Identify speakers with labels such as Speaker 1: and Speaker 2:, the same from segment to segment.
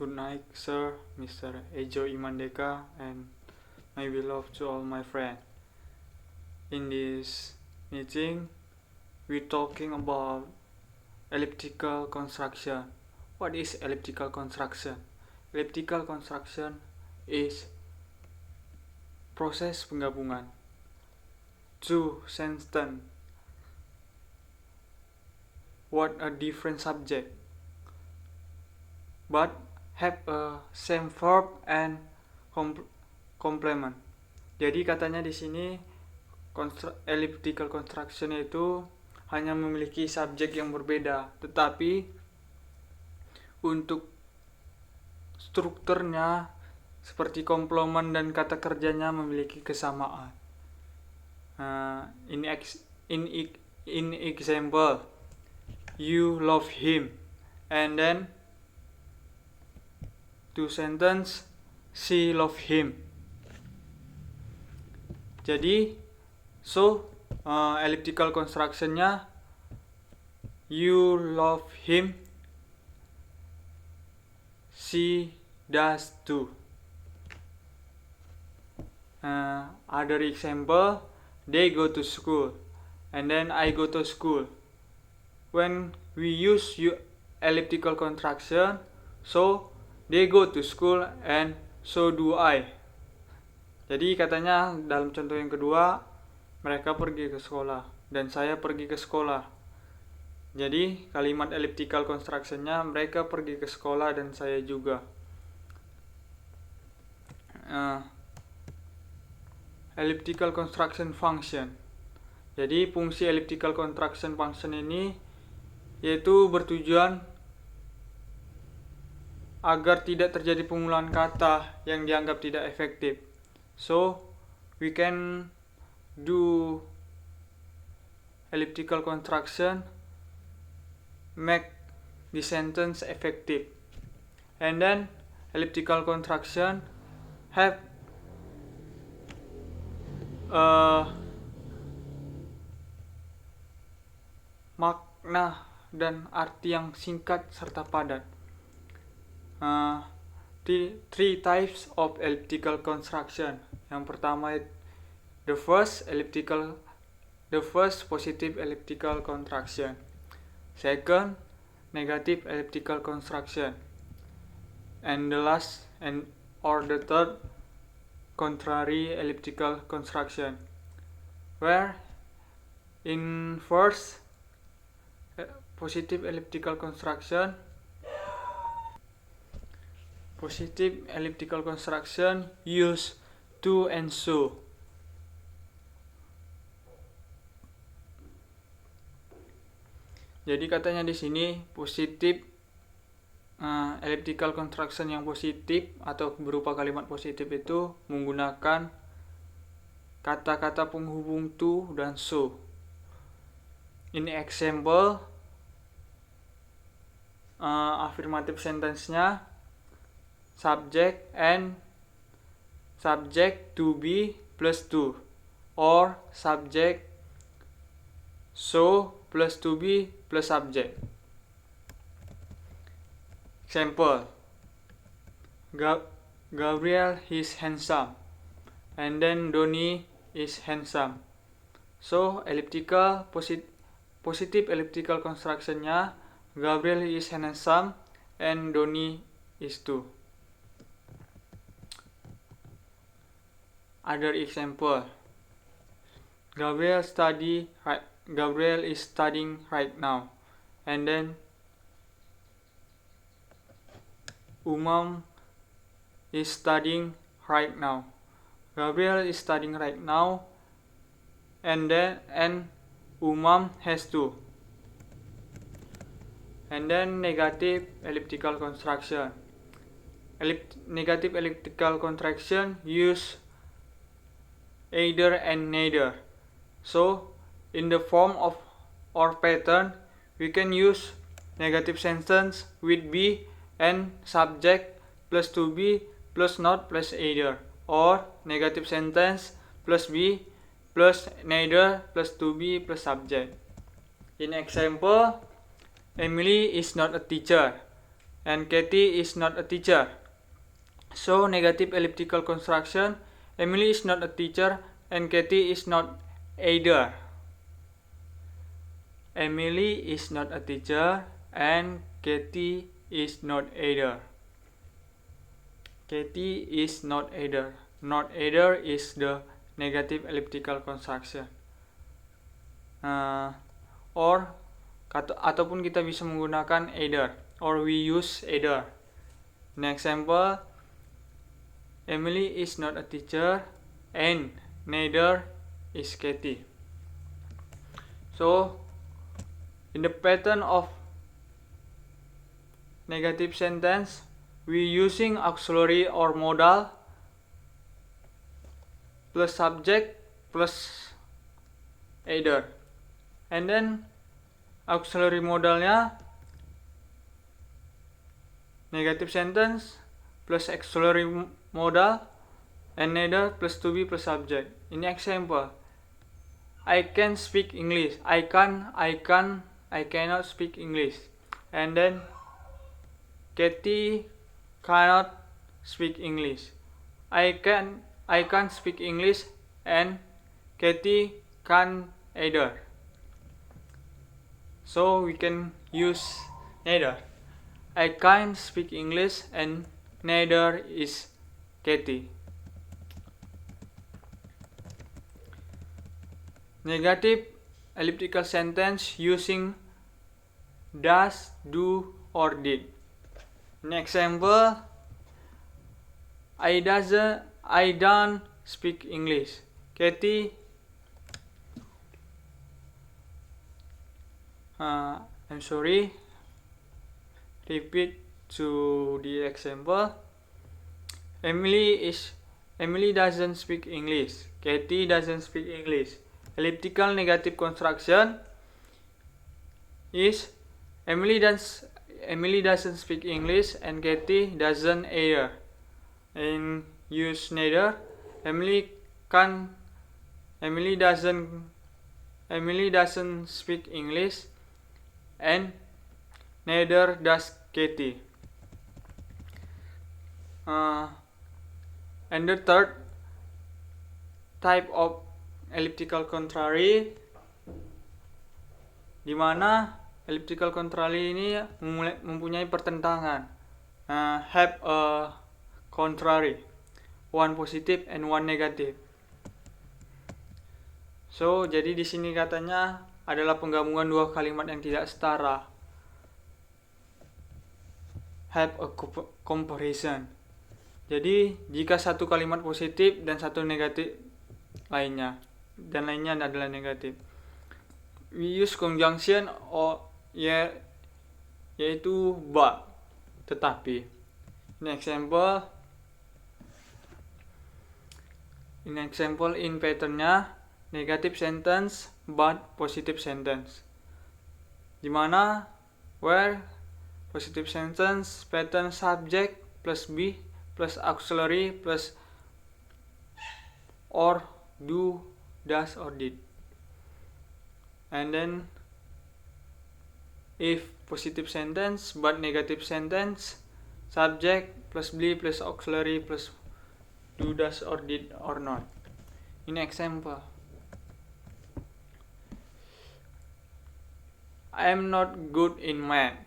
Speaker 1: Good night, sir, Mr. Ejo Imandeka, and my beloved to all my friends. In this meeting, we're talking about elliptical construction. What is elliptical construction? Elliptical construction is proses penggabungan two sentences what a different subject but have a same verb and complement. Jadi katanya di sini elliptical construction itu hanya memiliki subjek yang berbeda, tetapi untuk strukturnya seperti komplement dan kata kerjanya memiliki kesamaan. In example, you love him, and then two sentence, she love him. Jadi elliptical constructionnya you love him, she does too. Other example, they go to school, and then I go to school. When we use elliptical construction, so they go to school and so do I. Jadi katanya dalam contoh yang kedua, mereka pergi ke sekolah dan saya pergi ke sekolah. Jadi kalimat elliptical constructionnya mereka pergi ke sekolah dan saya juga. Elliptical construction function. Jadi fungsi elliptical construction function ini yaitu bertujuan agar tidak terjadi pengulangan kata yang dianggap tidak efektif. So, we can do elliptical construction make the sentence effective. And then elliptical construction have makna dan arti yang singkat serta padat. Three types of elliptical construction. Yang pertama, the first positive elliptical construction. Second, negative elliptical construction. And the last the third, contrary elliptical construction. Where in first positive elliptical construction use to and so. Jadi katanya di sini elliptical construction yang positif atau berupa kalimat positif itu menggunakan kata-kata penghubung to dan so. In example, affirmative sentence-nya subject and subject to be plus to, or subject so plus to be plus subject. Example, Gabriel is handsome, and then Donnie is handsome. So positive elliptical construction-nya Gabriel is handsome and Donnie is too. Other example, Gabriel is studying right now, and then Umam is studying right now. Gabriel is studying right now, and Umam has to. And then negative elliptical construction. Negative elliptical construction use either and neither. So in the form of or pattern, we can use negative sentence with be and subject plus to be plus not plus either, or negative sentence plus be plus neither plus to be plus subject. In example, Emily is not a teacher, and Katie is not a teacher. So negative elliptical construction, Emily is not a teacher and Katie is not either. Emily is not a teacher and Katie is not either. Katie is not either. Not either is the negative elliptical construction. Ataupun kita bisa menggunakan either, or we use either. In example, Emily is not a teacher and neither is Katie. So in the pattern of negative sentence, we using auxiliary or modal plus subject plus either, and then auxiliary modalnya negative sentence plus auxiliary modal and neither plus to be plus subject. In example, I can speak English. I cannot speak English. And then Katie cannot speak English. I can speak English and Katie can't either. So we can use neither. I can't speak English and neither is Katie. Negative elliptical sentence using does, do, or did. An example, I don't speak English. Katie, I'm sorry. Repeat to the example. Emily doesn't speak English. Katie doesn't speak English. Elliptical negative construction is Emily doesn't speak English and Katie doesn't either. And use neither. Emily doesn't speak English and neither does Katie. And the third type of elliptical contrary, di mana elliptical contrary ini mempunyai pertentangan, have a contrary, one positive and one negative. So jadi di sini katanya adalah penggabungan dua kalimat yang tidak setara. Have a comparison. Jadi jika satu kalimat positif dan satu negatif lainnya adalah negatif, we use conjunction or yaitu but, tetapi. In example in patternnya negative sentence but positive sentence, dimana where positive sentence pattern subject plus be plus auxiliary plus or do, does, or did. And then if positive sentence but negative sentence, subject plus be plus auxiliary plus do, does, or did, or not. In example, I am not good in math.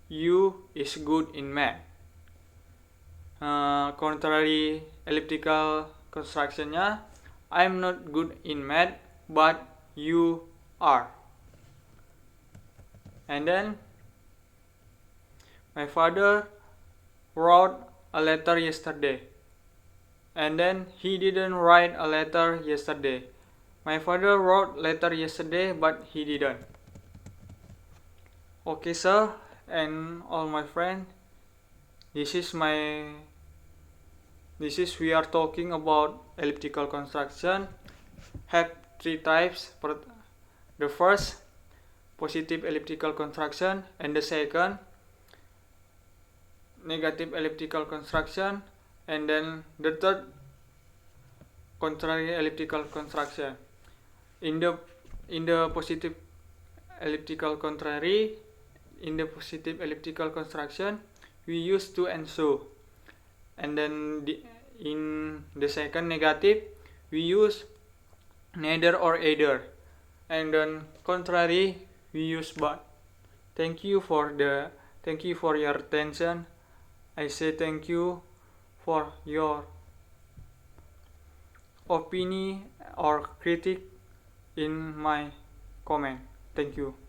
Speaker 1: You is good in math. Contrary elliptical constructionnya, I am not good in math, but you are. And then my father wrote a letter yesterday. And then he didn't write a letter yesterday. My father wrote letter yesterday, but he didn't. Okay, sir, and all my friends, we are talking about elliptical construction. Have three types. The first, positive elliptical construction, and the second, negative elliptical construction, and then the third, contrary elliptical construction. In the positive elliptical contrary, in the positive elliptical construction we use to and so, and then in the second negative we use neither or either, and then contrary we use but. Thank you for your attention. I say thank you for your opinion or critique in my comment. Thank you.